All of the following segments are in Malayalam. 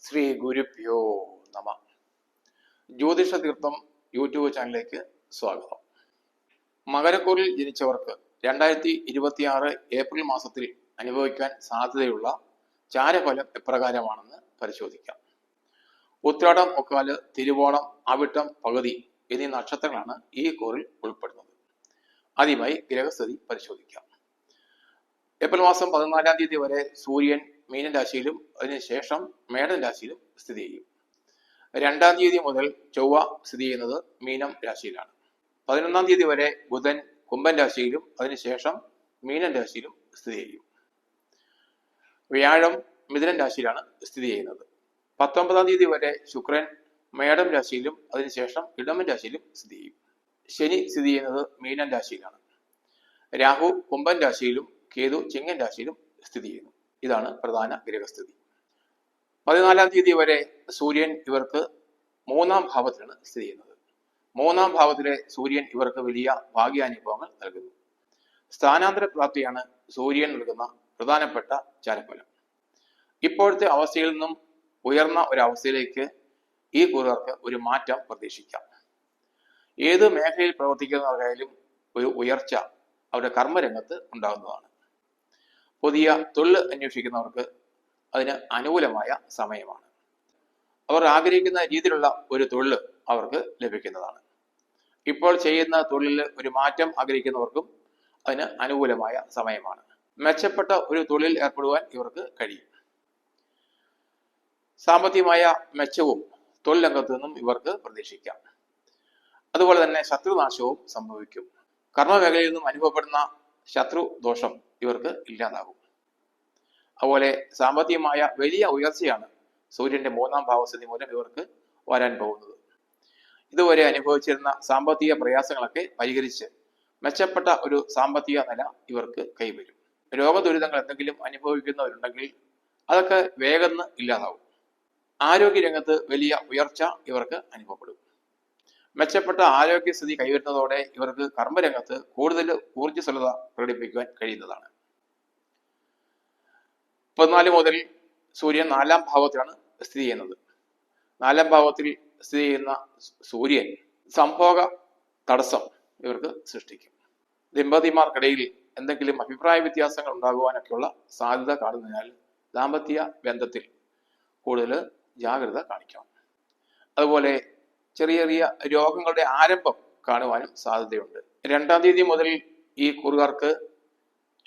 ശ്രീ ഗുരുഭ്യോ നമ. ജ്യോതിഷ തീർത്ഥം യൂട്യൂബ് ചാനലിലേക്ക് സ്വാഗതം. മകരക്കൂറിൽ ജനിച്ചവർക്ക് 2026 ഏപ്രിൽ മാസത്തിൽ അനുഭവിക്കാൻ സാധ്യതയുള്ള ചാരഫലം എപ്രകാരമാണെന്ന് പരിശോധിക്കാം. ഉത്രാടം, മുക്കാല്, തിരുവോണം, അവിട്ടം, പകുതി എന്നീ നക്ഷത്രങ്ങളാണ് ഈ കൂറിൽ ഉൾപ്പെടുന്നത്. ആദ്യമായി ഗ്രഹസ്ഥിതി പരിശോധിക്കാം. ഏപ്രിൽ മാസം 14-ാം തീയതി വരെ സൂര്യൻ മീനൻ രാശിയിലും അതിനുശേഷം മേടൻ രാശിയിലും സ്ഥിതി ചെയ്യും. 2-ാം തീയതി മുതൽ ചൊവ്വ സ്ഥിതി ചെയ്യുന്നത് മീനം രാശിയിലാണ്. 11-ാം തീയതി വരെ ബുധൻ കുംഭൻ രാശിയിലും അതിനുശേഷം മീനൻ രാശിയിലും സ്ഥിതി ചെയ്യും. വ്യാഴം മിഥുനൻ രാശിയിലാണ് സ്ഥിതി ചെയ്യുന്നത്. 19-ാം തീയതി വരെ ശുക്രൻ മേടം രാശിയിലും അതിനുശേഷം ഇടമൻ രാശിയിലും സ്ഥിതി ചെയ്യും. ശനി സ്ഥിതി ചെയ്യുന്നത് മീനൻ രാശിയിലാണ്. രാഹു കുംഭൻ രാശിയിലും കേതു ചിങ്ങൻ രാശിയിലും സ്ഥിതി ചെയ്യുന്നു. ഇതാണ് പ്രധാന ഗ്രഹസ്ഥിതി. 14-ാം തീയതി വരെ സൂര്യൻ ഇവർക്ക് 3-ാം ഭാവത്തിലാണ് സ്ഥിതി ചെയ്യുന്നത്. 3-ാം ഭാവത്തിലെ സൂര്യൻ ഇവർക്ക് വലിയ ഭാഗ്യാനുഭവങ്ങൾ നൽകുന്നു. സ്ഥാനാന്തര പ്രാപ്തിയാണ് സൂര്യൻ നൽകുന്ന പ്രധാനപ്പെട്ട ചാരഫലം. ഇപ്പോഴത്തെ അവസ്ഥയിൽ നിന്നും ഉയർന്ന ഒരവസ്ഥയിലേക്ക് ഈ കൂറുകാർക്ക് ഒരു മാറ്റം പ്രതീക്ഷിക്കാം. ഏത് മേഖലയിൽ പ്രവർത്തിക്കുന്നവർക്കായാലും ഒരു ഉയർച്ച അവരുടെ കർമ്മരംഗത്ത് ഉണ്ടാകുന്നതാണ്. പുതിയ തൊഴിൽ അന്വേഷിക്കുന്നവർക്ക് അതിന് അനുകൂലമായ സമയമാണ്. അവർ ആഗ്രഹിക്കുന്ന രീതിയിലുള്ള ഒരു തൊഴിൽ അവർക്ക് ലഭിക്കുന്നതാണ്. ഇപ്പോൾ ചെയ്യുന്ന തൊഴിലിൽ ഒരു മാറ്റം ആഗ്രഹിക്കുന്നവർക്കും അതിന് അനുകൂലമായ സമയമാണ്. മെച്ചപ്പെട്ട ഒരു തൊഴിലിൽ ഏർപ്പെടുവാൻ ഇവർക്ക് കഴിയും. സാമ്പത്തികമായ മെച്ചവും തൊഴിൽ രംഗത്ത് നിന്നും ഇവർക്ക് പ്രതീക്ഷിക്കാം. അതുപോലെ തന്നെ ശത്രുനാശവും സംഭവിക്കും. കർമ്മമേഖലയിൽ നിന്നും അനുഭവപ്പെടുന്ന ശത്രു ദോഷം ഇവർക്ക് ഇല്ലാതാകും. അതുപോലെ സാമ്പത്തികമായ വലിയ ഉയർച്ചയാണ് സൂര്യന്റെ 3-ാം ഭാവസ്ഥിതി മൂലം ഇവർക്ക് വരാൻ പോകുന്നത്. ഇതുവരെ അനുഭവിച്ചിരുന്ന സാമ്പത്തിക പ്രയാസങ്ങളൊക്കെ പരിഹരിച്ച് മെച്ചപ്പെട്ട ഒരു സാമ്പത്തിക നില ഇവർക്ക് കൈവരും. രോഗദുരിതങ്ങൾ എന്തെങ്കിലും അനുഭവിക്കുന്നവരുണ്ടെങ്കിൽ അതൊക്കെ വേഗം ഇല്ലാതാവും. ആരോഗ്യരംഗത്ത് വലിയ ഉയർച്ച ഇവർക്ക് അനുഭവപ്പെടും. മെച്ചപ്പെട്ട ആരോഗ്യസ്ഥിതി കൈവരുന്നതോടെ ഇവർക്ക് കർമ്മരംഗത്ത് കൂടുതൽ ഊർജ്ജസ്വലത പ്രകടിപ്പിക്കുവാൻ കഴിയുന്നതാണ്. 14 മുതൽ സൂര്യൻ 4-ാം ഭാവത്തിലാണ് സ്ഥിതി ചെയ്യുന്നത്. 4-ാം ഭാവത്തിൽ സ്ഥിതി ചെയ്യുന്ന സൂര്യൻ സംഭോഗ തടസ്സം ഇവർക്ക് സൃഷ്ടിക്കും. ദമ്പതിമാർക്കിടയിൽ എന്തെങ്കിലും അഭിപ്രായ വ്യത്യാസങ്ങൾ ഉണ്ടാകുവാനൊക്കെയുള്ള സാധ്യത കാണുന്നതിനാൽ ദാമ്പത്യ ബന്ധത്തിൽ കൂടുതൽ ജാഗ്രത കാണിക്കണം. അതുപോലെ ചെറിയ ചെറിയ രോഗങ്ങളുടെ ആരംഭം കാണുവാനും സാധ്യതയുണ്ട്. 2-ാം തീയതി മുതൽ ഈ കൂറുകാർക്ക്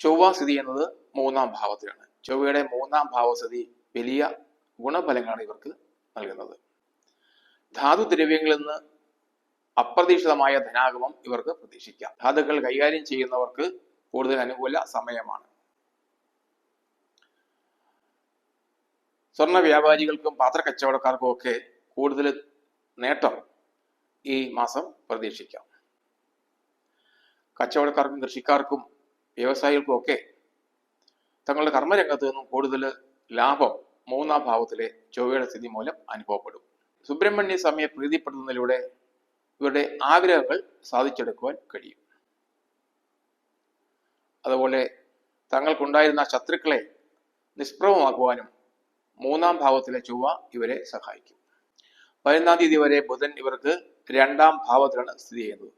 ചൊവ്വ സ്ഥിതി ചെയ്യുന്നത് 3-ാം ഭാവത്തിലാണ്. ചൊവ്വയുടെ 3-ാം ഭാവസ്ഥിതി വലിയ ഗുണഫലങ്ങളാണ് ഇവർക്ക് നൽകുന്നത്. ധാതുദ്രവ്യങ്ങളിൽ നിന്ന് അപ്രതീക്ഷിതമായ ധനാഗമം ഇവർക്ക് പ്രതീക്ഷിക്കാം. ധാതുക്കൾ കൈകാര്യം ചെയ്യുന്നവർക്ക് കൂടുതൽ അനുകൂല സമയമാണ്. സ്വർണ്ണ വ്യാപാരികൾക്കും പാത്രക്കച്ചവടക്കാർക്കും ഒക്കെ കൂടുതൽ നേട്ടം ഈ മാസം പ്രതീക്ഷിക്കാം. കച്ചവടക്കാർക്കും കൃഷിക്കാർക്കും വ്യവസായികൾക്കും ഒക്കെ തങ്ങളുടെ കർമ്മരംഗത്ത് നിന്നും കൂടുതൽ ലാഭം 3-ാം ഭാവത്തിലെ ചൊവ്വയുടെ സ്ഥിതി മൂലം അനുഭവപ്പെടും. സുബ്രഹ്മണ്യ സ്വാമിയെ പ്രീതിപ്പെടുത്തുന്നതിലൂടെ ഇവരുടെ ആഗ്രഹങ്ങൾ സാധിച്ചെടുക്കുവാൻ കഴിയും. അതുപോലെ തങ്ങൾക്കുണ്ടായിരുന്ന ശത്രുക്കളെ നിഷ്പ്രഭമാക്കുവാനും 3-ാം ഭാവത്തിലെ ചൊവ്വ ഇവരെ സഹായിക്കും. 11-ാം തീയതി വരെ ബുധൻ ഇവർക്ക് 2-ാം ഭാവത്തിലാണ് സ്ഥിതി ചെയ്യുന്നത്.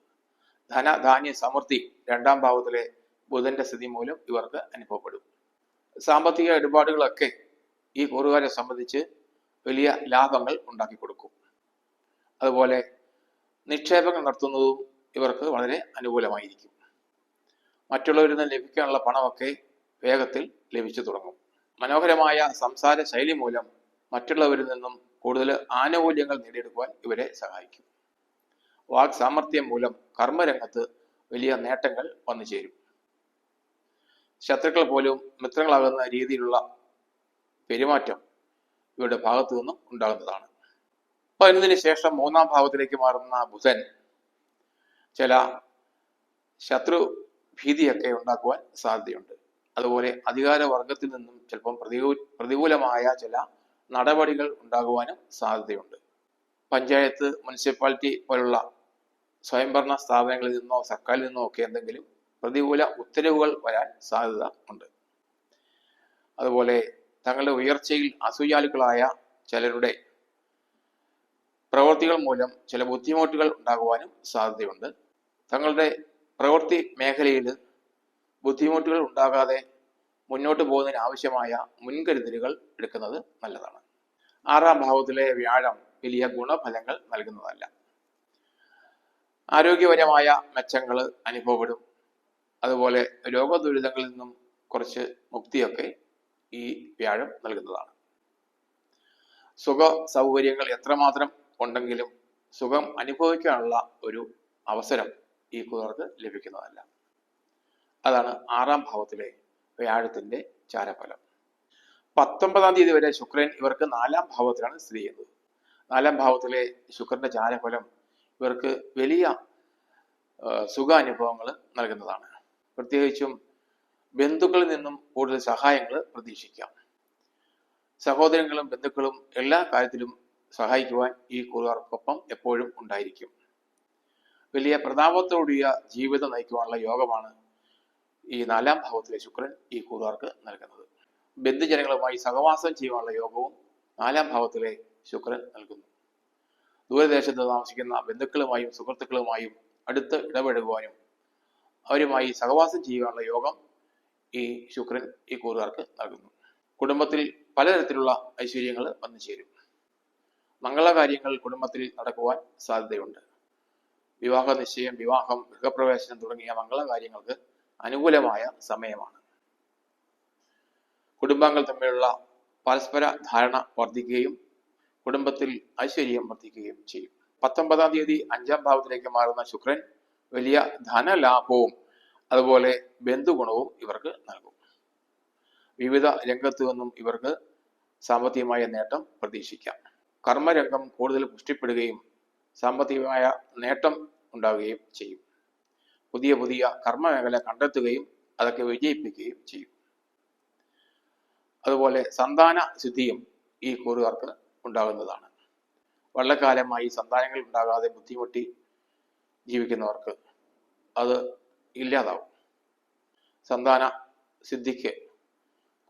ധനധാന്യ സമൃദ്ധി 2-ാം ഭാവത്തിലെ ബുധന്റെ സ്ഥിതി മൂലം ഇവർക്ക് അനുഭവപ്പെടും. സാമ്പത്തിക ഇടപാടുകളൊക്കെ ഈ കൂറുകാരെ സംബന്ധിച്ച് വലിയ ലാഭങ്ങൾ ഉണ്ടാക്കി കൊടുക്കും. അതുപോലെ നിക്ഷേപങ്ങൾ നടത്തുന്നതും ഇവർക്ക് വളരെ അനുകൂലമായിരിക്കും. മറ്റുള്ളവരിൽ നിന്ന് ലഭിക്കാനുള്ള പണമൊക്കെ വേഗത്തിൽ ലഭിച്ചു തുടങ്ങും. മനോഹരമായ സംസാര ശൈലി മൂലം മറ്റുള്ളവരിൽ നിന്നും കൂടുതൽ ആനുകൂല്യങ്ങൾ നേടിയെടുക്കുവാൻ ഇവരെ സഹായിക്കും. വാക് സാമർത്ഥ്യം മൂലം കർമ്മരംഗത്ത് വലിയ നേട്ടങ്ങൾ വന്നു ചേരും. ശത്രുക്കൾ പോലും മിത്രങ്ങളാകുന്ന രീതിയിലുള്ള പെരുമാറ്റം ഇവരുടെ ഭാഗത്തു നിന്നും ഉണ്ടാകുന്നതാണ്. 11-ന് ശേഷം 3-ാം ഭാവത്തിലേക്ക് മാറുന്ന ബുധൻ ചില ശത്രു ഭീതിയൊക്കെ ഉണ്ടാക്കുവാൻ സാധ്യതയുണ്ട്. അതുപോലെ അധികാരവർഗത്തിൽ നിന്നും ചിലപ്പം പ്രതികൂലമായ ചില നടപടികൾ ഉണ്ടാകുവാനും സാധ്യതയുണ്ട്. പഞ്ചായത്ത്, മുനിസിപ്പാലിറ്റി പോലുള്ള സ്വയംഭരണ സ്ഥാപനങ്ങളിൽ നിന്നോ സർക്കാരിൽ നിന്നോ ഒക്കെ എന്തെങ്കിലും പ്രതികൂല ഉത്തരവുകൾ വരാൻ സാധ്യത ഉണ്ട്. അതുപോലെ തങ്ങളുടെ ഉയർച്ചയിൽ അസൂയാലുക്കളായ ചിലരുടെ പ്രവൃത്തികൾ മൂലം ചില ബുദ്ധിമുട്ടുകൾ ഉണ്ടാകുവാനും സാധ്യതയുണ്ട്. തങ്ങളുടെ പ്രവൃത്തി മേഖലയിൽ ബുദ്ധിമുട്ടുകൾ ഉണ്ടാകാതെ മുന്നോട്ട് പോകുന്നതിന് ആവശ്യമായ മുൻകരുതലുകൾ എടുക്കുന്നത് നല്ലതാണ്. 6-ാം ഭാവത്തിലെ വ്യാഴം വലിയ ഗുണഫലങ്ങൾ നൽകുന്നതല്ല. ആരോഗ്യപരമായ മെച്ചങ്ങൾ അനുഭവപ്പെടും. അതുപോലെ രോഗദുരിതങ്ങളിൽ നിന്നും കുറച്ച് മുക്തിയൊക്കെ ഈ വ്യാഴം നൽകുന്നതാണ്. സുഖ സൗകര്യങ്ങൾ എത്രമാത്രം ഉണ്ടെങ്കിലും സുഖം അനുഭവിക്കാനുള്ള ഒരു അവസരം ഈ കൂറുകാർക്ക് ലഭിക്കുന്നതല്ല. അതാണ് 6-ാം ഭാവത്തിലെ വ്യാഴത്തിന്റെ ചാരഫലം. 19-ാം തീയതി വരെ ശുക്രൻ ഇവർക്ക് 4-ാം ഭാവത്തിലാണ് സ്ഥിതി ചെയ്യുന്നത്. 4-ാം ഭാവത്തിലെ ശുക്രന്റെ ചാരഫലം ഇവർക്ക് വലിയ സുഖാനുഭവങ്ങൾ നൽകുന്നതാണ്. പ്രത്യേകിച്ചും ബന്ധുക്കളിൽ നിന്നും കൂടുതൽ സഹായങ്ങൾ പ്രതീക്ഷിക്കാം. സഹോദരങ്ങളും ബന്ധുക്കളും എല്ലാ കാര്യത്തിലും സഹായിക്കുവാൻ ഈ കൂറുകാർക്കൊപ്പം എപ്പോഴും ഉണ്ടായിരിക്കും. വലിയ പ്രതാപത്തോടിയ ജീവിതം നയിക്കുവാനുള്ള യോഗമാണ് ഈ 4-ാം ഭാവത്തിലെ ശുക്രൻ ഈ കൂറുകാർക്ക് നൽകുന്നത്. ബന്ധുജനങ്ങളുമായി സഹവാസം ചെയ്യുവാനുള്ള യോഗവും 4-ാം ഭാവത്തിലെ ശുക്രൻ നൽകുന്നു. ദൂരദേശത്ത് താമസിക്കുന്ന ബന്ധുക്കളുമായും സുഹൃത്തുക്കളുമായും അടുത്ത് ഇടപഴകുവാനും അവരുമായി സഹവാസം ചെയ്യുവാനുള്ള യോഗം ഈ ശുക്രൻ ഈ കൂറുകാർക്ക് നൽകുന്നു. കുടുംബത്തിൽ പലതരത്തിലുള്ള ഐശ്വര്യങ്ങൾ വന്നു ചേരും. മംഗളകാര്യങ്ങൾ കുടുംബത്തിൽ നടക്കുവാൻ സാധ്യതയുണ്ട്. വിവാഹ നിശ്ചയം, വിവാഹം, ഗൃഹപ്രവേശനം തുടങ്ങിയ മംഗളകാര്യങ്ങൾക്ക് അനുകൂലമായ സമയമാണ്. കുടുംബാംഗങ്ങൾ തമ്മിലുള്ള പരസ്പര ധാരണ വർദ്ധിക്കുകയും കുടുംബത്തിൽ ഐശ്വര്യം വർദ്ധിക്കുകയും ചെയ്യും. 19-ാം തീയതി 5-ാം ഭാവത്തിലേക്ക് മാറുന്ന ശുക്രൻ വലിയ ധനലാഭവും അതുപോലെ ബന്ധുഗുണവും ഇവർക്ക് നൽകും. വിവിധ രംഗത്തു നിന്നും ഇവർക്ക് സാമ്പത്തികമായ നേട്ടം പ്രതീക്ഷിക്കാം. കർമ്മരംഗം കൂടുതൽ പുഷ്ടിപ്പെടുകയും സാമ്പത്തികമായ നേട്ടം ഉണ്ടാവുകയും ചെയ്യും. പുതിയ പുതിയ കർമ്മമേഖല കണ്ടെത്തുകയും അതൊക്കെ വിജയിപ്പിക്കുകയും ചെയ്യും. അതുപോലെ സന്താന സിദ്ധിയും ഈ കൂറുകാർക്ക് ഉണ്ടാകുന്നതാണ്. വളരെക്കാലമായി സന്താനങ്ങൾ ഉണ്ടാകാതെ ബുദ്ധിമുട്ടി ജീവിക്കുന്നവർക്ക് അത് ഇല്ലാതാവും. സന്താന സിദ്ധിക്ക്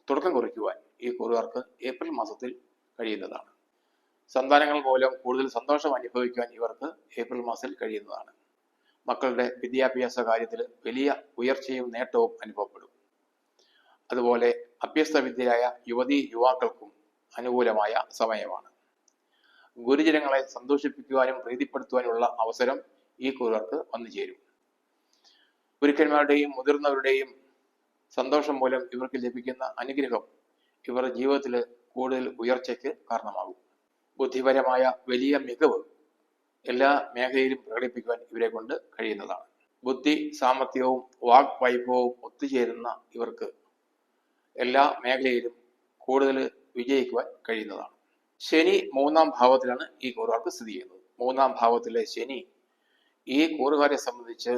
തുടക്കം കുറിക്കുവാൻ ഈ കൂറുകാർക്ക് ഏപ്രിൽ മാസത്തിൽ കഴിയുന്നതാണ്. സന്താനങ്ങൾ മൂലം കൂടുതൽ സന്തോഷം അനുഭവിക്കുവാൻ ഇവർക്ക് ഏപ്രിൽ മാസത്തിൽ കഴിയുന്നതാണ്. മക്കളുടെ വിദ്യാഭ്യാസ കാര്യത്തിൽ വലിയ ഉയർച്ചയും നേട്ടവും അനുഭവപ്പെടും. അതുപോലെ അഭ്യസ്ത വിദ്യരായ യുവതീ യുവാക്കൾക്കും അനുകൂലമായ സമയമാണ്. ഗുരുജനങ്ങളെ സന്തോഷിപ്പിക്കുവാനും പ്രീതിപ്പെടുത്തുവാനുള്ള അവസരം ഈ കൂറുകാർക്ക് വന്നു ചേരും. ഗുരുക്കന്മാരുടെയും മുതിർന്നവരുടെയും സന്തോഷം മൂലം ഇവർക്ക് ലഭിക്കുന്ന അനുഗ്രഹം ഇവർ ജീവിതത്തിൽ കൂടുതൽ ഉയർച്ചയ്ക്ക് കാരണമാകും. ബുദ്ധിപരമായ വലിയ മികവ് എല്ലാ മേഖലയിലും പ്രകടിപ്പിക്കുവാൻ ഇവരെ കൊണ്ട് കഴിയുന്നതാണ്. ബുദ്ധി സാമർഥ്യവും വാഗ്വൈഭവവും ഒത്തുചേരുന്ന ഇവർക്ക് എല്ലാ മേഖലയിലും കൂടുതൽ വിജയിക്കുവാൻ കഴിയുന്നതാണ്. ശനി 3-ാം ഭാവത്തിലാണ് ഈ കൂറുകാർക്ക് സ്ഥിതി ചെയ്യുന്നത്. 3-ാം ഭാവത്തിലെ ശനി ഈ കൂറുകാരെ സംബന്ധിച്ച്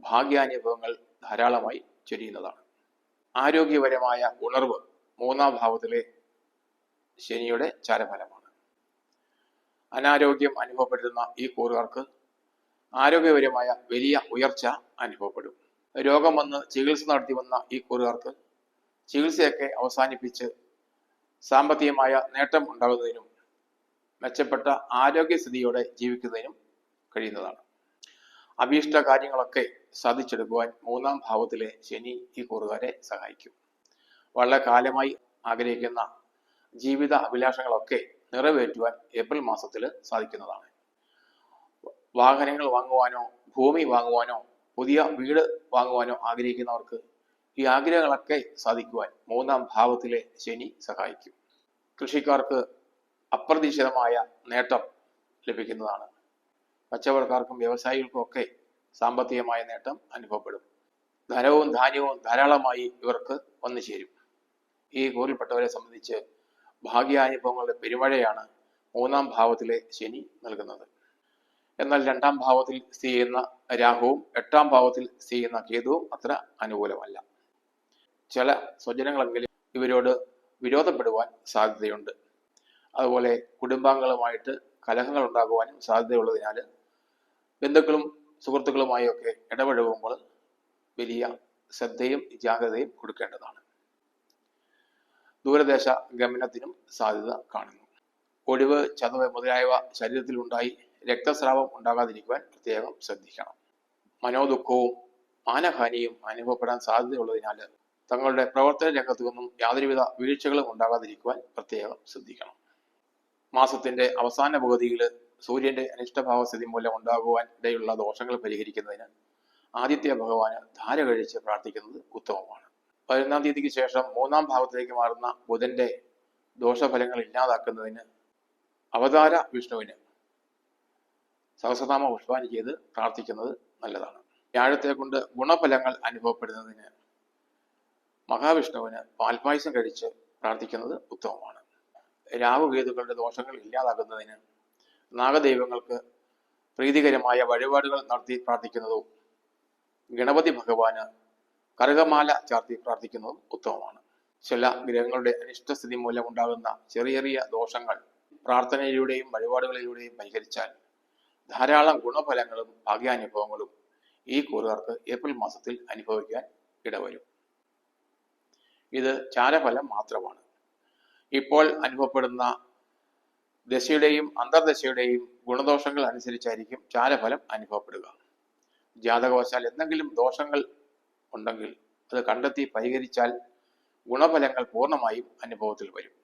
ഭാഗ്യാനുഭവങ്ങൾ ധാരാളമായി ചൊരിയുന്നതാണ്. ആരോഗ്യപരമായ ഉണർവ് 3-ാം ഭാവത്തിലെ ശനിയുടെ ചാരഫലമാണ്. അനാരോഗ്യം അനുഭവപ്പെടുന്ന ഈ കൂറുകാർക്ക് ആരോഗ്യപരമായ വലിയ ഉയർച്ച അനുഭവപ്പെടും. രോഗം വന്ന് ചികിത്സ നടത്തി വന്ന ഈ കൂറുകാർക്ക് ചികിത്സയൊക്കെ അവസാനിപ്പിച്ച് സാമ്പത്തികമായ നേട്ടം ഉണ്ടാകുന്നതിനും മെച്ചപ്പെട്ട ആരോഗ്യസ്ഥിതിയോടെ ജീവിക്കുന്നതിനും കഴിയുന്നതാണ്. അഭീഷ്ട കാര്യങ്ങളൊക്കെ സാധിച്ചെടുക്കുവാൻ 3-ാം ഭാവത്തിലെ ശനി ഈ കൂറുകാരെ സഹായിക്കും. വളരെ കാലമായി ആഗ്രഹിക്കുന്ന ജീവിത അഭിലാഷങ്ങളൊക്കെ നിറവേറ്റുവാൻ ഏപ്രിൽ മാസത്തിൽ സാധിക്കുന്നതാണ്. വാഹനങ്ങൾ വാങ്ങുവാനോ ഭൂമി വാങ്ങുവാനോ പുതിയ വീട് വാങ്ങുവാനോ ആഗ്രഹിക്കുന്നവർക്ക് ഈ ആഗ്രഹങ്ങളൊക്കെ സാധിക്കുവാൻ 3-ാം ഭാവത്തിലെ ശനി സഹായിക്കും. കൃഷിക്കാർക്ക് അപ്രതീക്ഷിതമായ നേട്ടം ലഭിക്കുന്നതാണ്. കച്ചവടക്കാർക്കും വ്യവസായികൾക്കും ഒക്കെ സാമ്പത്തികമായ നേട്ടം അനുഭവപ്പെടും. ധനവും ധാന്യവും ധാരാളമായി ഇവർക്ക് വന്നു ചേരും. ഈ കൂറിൽപ്പെട്ടവരെ സംബന്ധിച്ച് ഭാഗ്യാനുഭവങ്ങളുടെ പെരുമഴയാണ് 3-ാം ഭാവത്തിലെ ശനി നൽകുന്നത്. എന്നാൽ 2-ാം ഭാവത്തിൽ സ്ഥിതി ചെയ്യുന്ന രാഹുവും 8-ാം ഭാവത്തിൽ സ്ഥിതി ചെയ്യുന്ന കേതുവും അത്ര അനുകൂലമല്ല. ചില സ്വജനങ്ങളെങ്കിലും ഇവരോട് വിരോധപ്പെടുവാൻ സാധ്യതയുണ്ട്. അതുപോലെ കുടുംബാംഗങ്ങളുമായിട്ട് കലഹങ്ങൾ ഉണ്ടാകുവാനും സാധ്യതയുള്ളതിനാൽ ബന്ധുക്കളും സുഹൃത്തുക്കളുമായി ഒക്കെ ഇടപഴകുമ്പോൾ വലിയ ശ്രദ്ധയും ജാഗ്രതയും കൊടുക്കേണ്ടതാണ്. ദൂരദേശ ഗമനത്തിനും സാധ്യത കാണുന്നു. ഒടിവ്, ചതവ് മുതലായവ ശരീരത്തിൽ ഉണ്ടായി രക്തസ്രാവം ഉണ്ടാകാതിരിക്കുവാൻ പ്രത്യേകം ശ്രദ്ധിക്കണം. മനോദുഃഖവും മാനഹാനിയും അനുഭവപ്പെടാൻ സാധ്യതയുള്ളതിനാൽ തങ്ങളുടെ പ്രവർത്തന രംഗത്തു നിന്നും യാതൊരുവിധ വീഴ്ചകളും ഉണ്ടാകാതിരിക്കുവാൻ പ്രത്യേകം ശ്രദ്ധിക്കണം. മാസത്തിന്റെ അവസാന പകുതിയിൽ സൂര്യന്റെ അനിഷ്ടഭാവസ്ഥിതി മൂലം ഉണ്ടാകുവാൻ ഇടയുള്ള ദോഷങ്ങൾ പരിഹരിക്കുന്നതിന് ആദിത്യ ഭഗവാന് ധാര കഴിച്ച് പ്രാർത്ഥിക്കുന്നത് ഉത്തമമാണ്. 11-ാം തീയതിക്ക് ശേഷം 3-ാം ഭാവത്തിലേക്ക് മാറുന്ന ബുധന്റെ ദോഷഫലങ്ങൾ ഇല്ലാതാക്കുന്നതിന് അവതാര വിഷ്ണുവിന് സഹസ്രനാമ പുഷ്പാഞ്ജലി ചെയ്ത് പ്രാർത്ഥിക്കുന്നത് നല്ലതാണ്. വ്യാഴത്തെ കൊണ്ട് ഗുണഫലങ്ങൾ അനുഭവപ്പെടുന്നതിന് മഹാവിഷ്ണുവിന് പാൽപായസം കഴിച്ച് പ്രാർത്ഥിക്കുന്നത് ഉത്തമമാണ്. രാഹുകേതുക്കളുടെ ദോഷങ്ങൾ ഇല്ലാതാക്കുന്നതിന് നാഗദൈവങ്ങൾക്ക് പ്രീതികരമായ വഴിപാടുകൾ നടത്തി പ്രാർത്ഥിക്കുന്നതും ഗണപതി ഭഗവാന് കറുകമാല ചാർത്തി പ്രാർത്ഥിക്കുന്നതും ഉത്തമമാണ്. ചില ഗ്രഹങ്ങളുടെ അനിഷ്ടസ്ഥിതി മൂലം ഉണ്ടാകുന്ന ചെറിയ ചെറിയ ദോഷങ്ങൾ പ്രാർത്ഥനയിലൂടെയും വഴിപാടുകളിലൂടെയും പരിഹരിച്ചാൽ ധാരാളം ഗുണഫലങ്ങളും ഭാഗ്യാനുഭവങ്ങളും ഈ കൂറുകാർക്ക് ഏപ്രിൽ മാസത്തിൽ അനുഭവിക്കാൻ ഇടവരും. ഇത് ചാരഫലം മാത്രമാണ്. ഇപ്പോൾ അനുഭവപ്പെടുന്ന ദശയുടെയും അന്തർദശയുടെയും ഗുണദോഷങ്ങൾ അനുസരിച്ചായിരിക്കും ചാരഫലം അനുഭവപ്പെടുക. ജാതകവശാൽ എന്തെങ്കിലും ദോഷങ്ങൾ ഉണ്ടെങ്കിൽ അത് കണ്ടെത്തി പരിഹരിച്ചാൽ ഗുണഫലങ്ങൾ പൂർണ്ണമായും അനുഭവത്തിൽ വരും.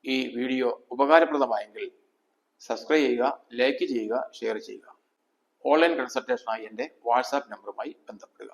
ഈ വീഡിയോ ഉപകാരപ്രദമായെങ്കിൽ സബ്സ്ക്രൈബ് ചെയ്യുക, ലൈക്ക് ചെയ്യുക, ഷെയർ ചെയ്യുക. ഓൺലൈൻ കൺസൾട്ടേഷനായി എൻ്റെ വാട്സാപ്പ് നമ്പറുമായി ബന്ധപ്പെടുക.